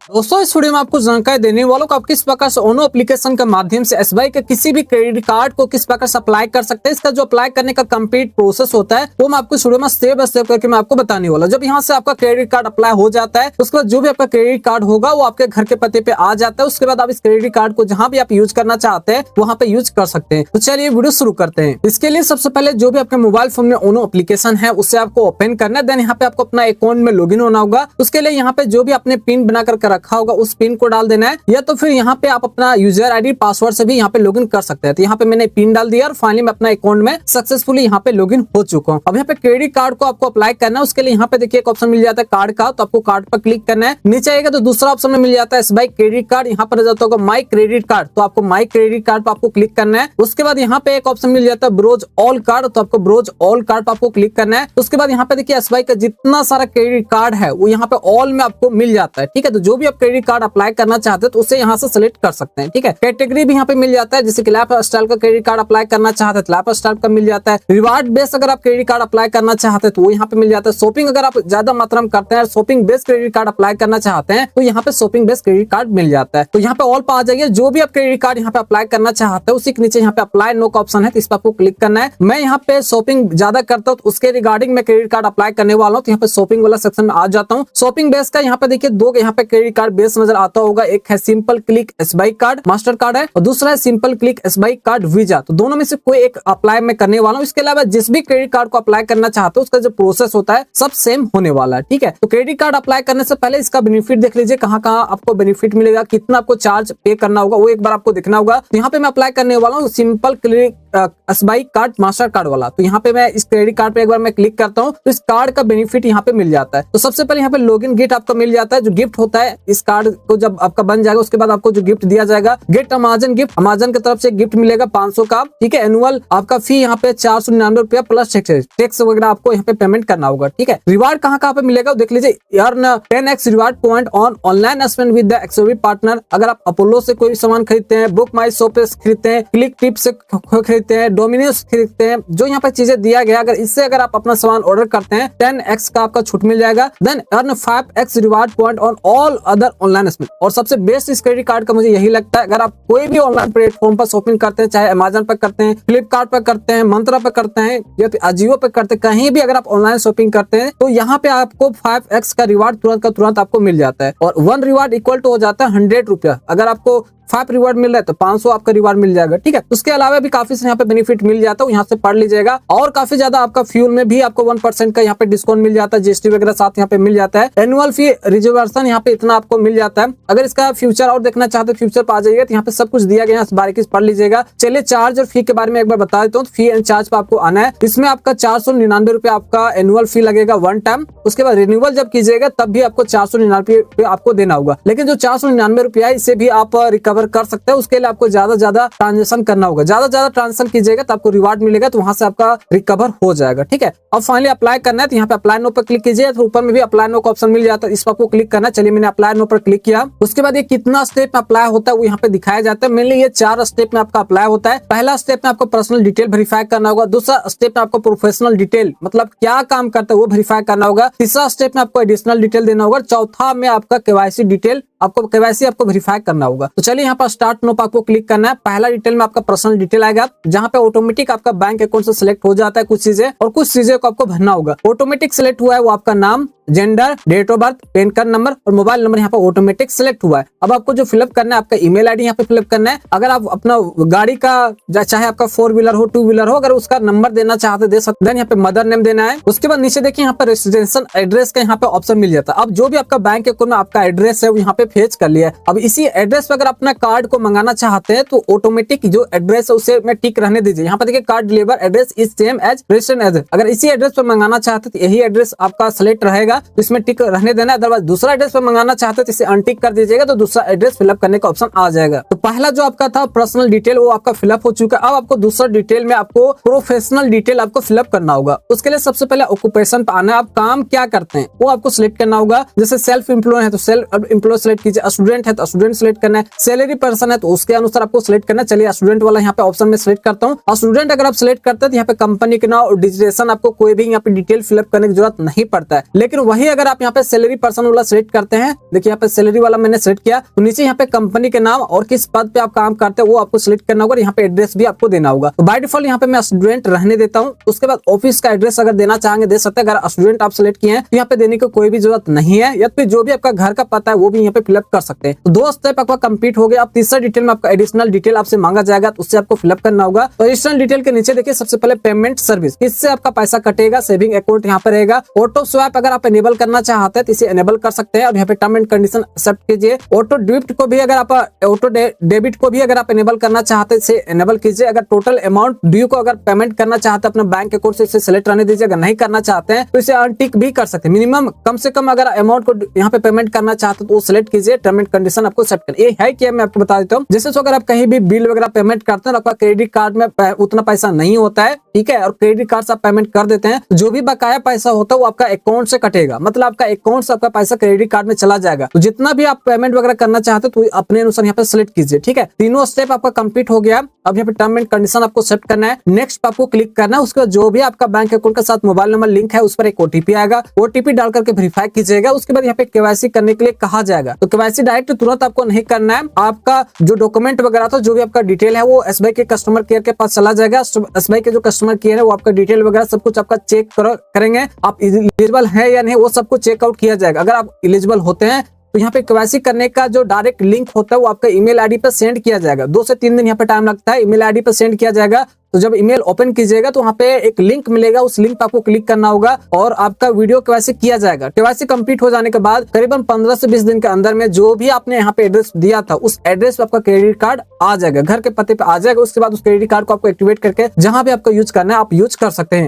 दोस्तों इस वीडियो में आपको जानकारी देने वालों को आप किस प्रकार से ओनो एप्लीकेशन के माध्यम से एसबीआई के किसी भी क्रेडिट कार्ड को किस प्रकार से अप्लाई कर सकते हैं। इसका जो अप्लाई करने का कंप्लीट प्रोसेस होता है वो मैं आपको इस वीडियो में स्टेप बाय स्टेप करके मैं आपको बताने वाला। जब यहाँ से आपका क्रेडिट कार्ड अप्लाई हो जाता है उसके बाद जो भी आपका क्रेडिट कार्ड होगा वो आपके घर के पते पे आ जाता है। उसके बाद आप इस क्रेडिट कार्ड को जहां भी आप यूज करना चाहते हैं वहां पे यूज कर सकते हैं। तो चलिए वीडियो शुरू करते हैं। इसके लिए सबसे पहले जो भी आपके मोबाइल फोन में ओनो एप्लीकेशन है उसे आपको ओपन करना है। देन यहाँ पे आपको अपना अकाउंट में लॉगिन होना होगा। उसके लिए यहाँ पे जो भी आपने पिन बना करके रखा होगा उस पिन को डाल देना है, या तो फिर यहाँ पे आप अपना यूजर आईडी पासवर्ड से भी यहाँ पे लॉगिन कर सकते हैं। तो यहाँ पे मैंने पिन डाल दिया और फाइनली मैं अपना अकाउंट में सक्सेसफुली यहाँ पे लॉगिन हो चुका हूँ। अब यहाँ पे क्रेडिट कार्ड को आपको अप्लाई करना है। उसके लिए यहाँ पे देखिए एक ऑप्शन मिल जाता है कार्ड का, तो आपको कार्ड पर क्लिक करना है। नीचे आएगा तो दूसरा ऑप्शन में मिल जाता है एसबीआई क्रेडिट कार्ड, यहाँ पर जाता होगा माई क्रेडिट कार्ड, तो आपको माई क्रेडिट कार्ड पर आपको क्लिक करना है। उसके बाद यहाँ पे एक ऑप्शन मिल जाता है ब्रोज ऑल कार्ड, तो आपको ब्रोज ऑल कार्ड पर आपको क्लिक करना है। उसके बाद यहाँ पे देखिए एसबीआई का जितना सारा क्रेडिट कार्ड है वो यहाँ पे ऑल में आपको मिल जाता है। ठीक है, तो जो भी आप क्रेडिट कार्ड अप्लाई करना चाहते हैं तो उसे यहाँ से सिलेक्ट कर सकते हैं। ठीक है, कैटेगरी भी यहाँ पे मिल जाता है, जैसे कि लाइफ स्टाइल का क्रेडिट कार्ड अप्लाई करना चाहते हैं तो लाइफ स्टाइल का मिल जाता है। रिवार्ड बेस्ड अगर आप क्रेडिट कार्ड अप्लाई करना चाहते हैं तो वो यहाँ पे मिल जाता है। शॉपिंग अगर आप ज्यादा मात्रा में करते हैं shopping based credit card apply करना चाहते हैं तो यहाँ पे शॉपिंग बेस्ड क्रेडिट कार्ड मिल जाता है। तो यहाँ पे ऑल पर आ जाइए। जो भी आप क्रेडिट कार्ड यहाँ पे अप्लाई करना चाहते हैं उसी के नीचे यहाँ पे अप्लाई नो का ऑप्शन है, तो इस पर आपको क्लिक करना है। मैं यहाँ पे शॉपिंग ज्यादा करता हूँ तो उसके रिगार्डिंग मैं क्रेडिट कार्ड अप्लाई करने वाला हूँ, तो यहाँ पे शॉपिंग वाला सेक्शन में आ जाता हूँ। शॉपिंग बेस का यहाँ पे देखिए दो यहाँ पे क्रेडिट कार्ड बेस नजर आता होगा, एक है simple click SBI card master card है और दूसरा है simple click SBI card visa. तो दोनों में से कोई एक अप्लाई मैं करने वाला हूँ। इसके अलावा जिस भी क्रेडिट कार्ड को अप्लाई करना चाहते हो उसका जो प्रोसेस होता है सब सेम होने वाला है। ठीक है, तो क्रेडिट कार्ड अप्लाई करने से पहले इसका बेनिफिट देख लीजिए, कहाँ कहाँ आपको बेनिफिट मिलेगा, कितना आपको चार्ज पे करना होगा वो एक बार आपको देखना होगा। तो यहाँ पे मैं अप्लाई करने वाला हूँ simple click SBI card master card वाला। तो यहाँ पे मैं इस क्रेडिट कार्ड पे एक बार मैं क्लिक करता हूँ तो इस कार्ड का बेनिफिट यहाँ पे मिल जाता है। तो सबसे पहले यहाँ पे लॉगिन गिफ्ट आपको मिल जाता है। जो गिफ्ट होता है इस कार्ड को जब आपका बन जाएगा उसके बाद आपको जो गिफ्ट दिया जाएगा गेट अमेजन गिफ्ट, अमेजन की तरफ से गिफ्ट मिलेगा 500 का। ठीक है, एनुअल आपका फी यहाँ पे 499 रुपया प्लस टैक्स वगैरह आपको यहाँ पे पेमेंट करना होगा। ठीक है, रिवार्ड कहाँ कहाँ पे मिलेगा देख लीजिए। Earn 10x reward point on online spend with the एक्सोवी पार्टनर। अगर आप अपोलो से कोई सामान खरीदते हैं, बुक माई शॉप से खरीदते हैं, क्लिक टिप से खरीदते हैं, डोमिनोज खरीदते हैं, जो यहाँ पे चीजें दिया गया अगर इससे अगर आप अपना सामान ऑर्डर करते हैं 10x का आपका छूट मिल जाएगा। Then earn 5x reward point on all other online spend. और सबसे बेस्ट इस क्रेडिट कार्ड का मुझे यही लगता है, अगर आप कोई भी ऑनलाइन प्लेटफॉर्म पर शॉपिंग करते हैं, चाहे अमेजन पर करते हैं, फ्लिपकार्ट पर करते हैं, मंत्रा पर करते हैं या फिर अजियो पर करते हैं, कहीं भी अगर आप ऑनलाइन शॉपिंग करते हैं तो यहाँ पे आपको 5x का रिवार्ड तुरंत का तुरंत आपको मिल जाता है। और 1 रिवार्ड इक्वल टू हो जाता है 100 रुपया। अगर आपको 5 रिवार्ड मिल रहा है तो 500 आपका रिवार्ड मिल जाएगा। ठीक है, उसके अलावा भी काफी से यहाँ पे बेनिफिट मिल जाता है, यहाँ से पढ़ लीजिएगा। और काफी ज्यादा आपका फ्यूल में भी आपको 1% का यहाँ पे डिस्काउंट मिल जाता है, जीएसटी वगैरह साथ यहाँ पे मिल जाता है। एनुअल फी रिजर्वेशन यहाँ पे इतना आपको मिल जाता है। अगर इसका फ्यूचर और देखना चाहते हैं फ्यूचर पर आ जाइए तो यहाँ पे सब कुछ दिया गया है, बारीकी से पढ़ लीजिएगा। चलिए चार्ज और फी के बारे में एक बार बता देता हूँ। फी एंड चार्ज पे आपको आना है। इसमें आपका 499 रुपया आपका एनुअल फी लगेगा 1 टाइम। उसके बाद रिन्यूअल जब कीजिएगा तब भी आपको 499 रुपया आपको देना होगा। लेकिन जो 499 रुपया है इसे भी आप रिकवर कर सकते हैं। उसके लिए आपको ज्यादा ट्रांजेक्शन करना होगा। ज्यादा ट्रांजेक्शन कीजिएगा तो आपको रिवार्ड मिलेगा, तो वहां से आपका रिकवर हो जाएगा। ठीक है, अब फाइनली अप्लाई करना है तो यहाँ पे अप्लाई नो पर क्लिक कीजिए। तो ऊपर में भी अप्लाई नो का ऑप्शन मिल जाता है, इस पर आपको क्लिक करना है। चलिए मैंने अप्लाई नो पर क्लिक किया। उसके बाद ये कितना स्टेप में अप्लाई होता है वो यहाँ पे दिखाया जाता है। मेनली ये 4 स्टेप में आपका अप्लाई होता है। पहला स्टेप में आपको पर्सनल डिटेल वेरीफाई करना होगा। दूसरा स्टेप में आपको प्रोफेशनल डिटेल मतलब क्या काम करता है वो वेरीफाई करना होगा। तीसरा स्टेप में आपको एडिशनल डिटेल देना होगा। चौथा में आपका केवाईसी डिटेल आपको केवाईसी आपको वेरीफाई करना होगा। तो चलिए यहाँ पर स्टार्ट नो पर आपको क्लिक करना है। पहला डिटेल में आपका पर्सनल डिटेल आएगा जहाँ पे ऑटोमेटिक आपका बैंक अकाउंट से सिलेक्ट हो जाता है कुछ चीजें, और कुछ चीजें को आपको भरना होगा। ऑटोमेटिक सिलेक्ट हुआ है वो आपका नाम, gender, date of birth, PAN card number और मोबाइल नंबर यहाँ पे ऑटोमेटिक सिलेक्ट हुआ है। अब आपको जो फिलअप करना है आपका ईमेल आईडी यहाँ पे फिलअप करना है। अगर आप अपना गाड़ी का चाहे आपका 4 व्हीलर हो 2 व्हीलर हो अगर उसका नंबर देना चाहते दे सकते हैं। यहाँ पे मदर नेम देना है। उसके बाद नीचे देखिए यहाँ पे रेसिडेंशियल एड्रेस का यहाँ पे ऑप्शन मिल जाता है। अब जो भी आपका बैंक अकाउंट में आपका एड्रेस है वो यहाँ पे फेच कर लिया है। अब इसी एड्रेस पे अगर अपना कार्ड को मंगाना चाहते हैं तो ऑटोमेटिक जो एड्रेस है उसे में टिक रहने दीजिए। यहाँ पे देखिए card deliver address is same as registered address. अगर इसी एड्रेस पर मंगाना चाहते हैं तो यही एड्रेस आपका सिलेक्ट रहेगा, तो इसमें टिक रहने देना। अदरवाइज दूसरा एड्रेस पर मंगाना चाहते हैं तो इसे अनटिक कर दीजिएगा, तो दूसरा एड्रेस फिलअप करने का ऑप्शन आ जाएगा। तो पहला जो आपका था पर्सनल डिटेल वो आपका फिलअप हो चुका है। अब आपको दूसरा डिटेल में आपको प्रोफेशनल डिटेल आपको फिलअप करना होगा। उसके लिए सबसे पहले ऑक्यूपेशन पे आना है। आप काम क्या करते हैं वो आपको सिलेक्ट करना होगा। जैसे सेल्फ एम्प्लॉय है तो सेल्फ एम्प्लॉय सिलेक्ट कीजिए, स्टूडेंट है तो स्टूडेंट सिलेक्ट करना है, सैलरी पर्सन है तो उसके अनुसार आपको सिलेक्ट करना है। चलिए स्टूडेंट वाला यहाँ पे ऑप्शन में सिलेक्ट करता हूँ। स्टूडेंट अगर आप सिलेक्ट करते हैं तो यहाँ पे कंपनी के नाम और डिजिटेशन आपको कोई भी यहाँ पे डिटेल फिलअप करने की जरूरत नहीं पड़ता है। लेकिन वही अगर आप यहाँ पे सैलरी पर्सन वाला सिलेक्ट करते हैं, देखिए यहाँ पे सैलरी वाला मैंने सिलेक्ट किया, तो नीचे यहाँ पे कंपनी के नाम और किस पद पे आप काम करते हैं वो आपको सिलेक्ट करना होगा, यहाँ पे एड्रेस भी आपको देना होगा। तो बाय डिफॉल्ट यहाँ पे मैं स्टूडेंट रहने देता हूँ। उसके बाद ऑफिस का एड्रेस अगर देना चाहेंगे दे सकते हैं। अगर स्टूडेंट आप सिलेक्ट किए हैं तो यहाँ पे देने की कोई भी जरूरत नहीं है, या फिर जो भी आपका घर का पता है वो भी यहाँ पे फिलअप कर सकते हैं। तो 2 स्टेप आपका कंप्लीट हो गया। अब तीसरा डिटेल में आपका एडिशनल डिटेल आपसे मांगा जाएगा, तो उससे आपको फिलअप करना होगा। तो एडिशनल डिटेल के नीचे देखिए सबसे पहले पेमेंट सर्विस, किससे आपका पैसा कटेगा, सेविंग अकाउंट यहाँ पे रहेगा। ऑटो स्वैप अगर आप एनेबल करना चाहते हैं तो इसे एनेबल कर सकते हैं, और यहाँ पे टर्म एंड कंडीशन एक्सेप्ट कीजिए। ऑटो डेबिट को भी अगर आप डेबिट को भी अगर आप एनेबल करना चाहते हैं इसे एनेबल कीजिए। अगर टोटल अमाउंट ड्यू को अगर पेमेंट करना चाहते हैं अपना बैंक अकाउंट से इसे सिलेक्ट रहने दीजिए। अगर नहीं करना चाहते हैं तो इसे अनटिक भी कर सकते हैं। मिनिमम कम से कम अगर अमाउंट को यहाँ पे पेमेंट करना चाहते हैं तो वो सिलेक्ट कीजिए। टर्म एंड कंडीशन आपको सेट करना ये है कि मैं आपको बता देता हूँ। जैसे अगर आप कहीं भी बिल वगैरह पेमेंट करते हैं आपका क्रेडिट कार्ड में उतना पैसा नहीं होता है, ठीक है, और क्रेडिट कार्ड से आप पेमेंट कर देते हैं, जो भी बकाया पैसा होता है वो आपका अकाउंट से कटेगा, मतलब आपका अकाउंट से आपका पैसा क्रेडिट कार्ड में चला जाएगा। तो जितना भी आप पेमेंट वगैरह करना चाहते हैं तो अपने अनुसार यहाँ पे सिलेक्ट कीजिए, ठीक है। तीनों स्टेप आपका कंप्लीट हो गया। अब यहाँ पे टर्म एंड कंडीशन आपको सेट करना है, नेक्स्ट आपको क्लिक करना है। उसके बाद जो भी आपका बैंक अकाउंट के साथ मोबाइल नंबर लिंक है उस पर एक ओटीपी आएगा, ओटीपी डाल करके वेरीफाई कीजिएगा। उसके बाद यहाँ पे केवाईसी करने के लिए कहा जाएगा, तो केवाईसी डायरेक्ट तुरंत आपको नहीं करना है। आपका जो डॉक्यूमेंट वगैरह था, जो भी आपका डिटेल है वो एसबीआई के कस्टमर केयर के पास चला जाएगा। एसबीआई के जो कस्टमर केयर है वो आपका डिटेल वगैरह सब कुछ आपका चेक करेंगे, आप एलिजिबल है या नहीं वो सब कुछ चेकआउट किया जाएगा। अगर आप एलिजिबल होते हैं तो यहाँ पे केवाईसी करने का जो डायरेक्ट लिंक होता है वो आपका ईमेल आईडी पर सेंड किया जाएगा। 2 से 3 दिन यहाँ पे टाइम लगता है, ईमेल आईडी पर सेंड किया जाएगा। तो जब ईमेल ओपन कीजिएगा तो वहाँ पे एक लिंक मिलेगा, उस लिंक पे आपको क्लिक करना होगा और आपका वीडियो केवाईसी किया जाएगा। केवाईसी कंप्लीट हो जाने के बाद करीबन 15 से 20 दिन के अंदर में जो भी आपने यहाँ पे एड्रेस दिया था उस एड्रेस पे आपका क्रेडिट कार्ड आ जाएगा, घर के पते पे आ जाएगा। उसके बाद उस क्रेडिट कार्ड को आपको एक्टिवेट करके जहां भी आपको यूज करना है आप यूज कर सकते हैं।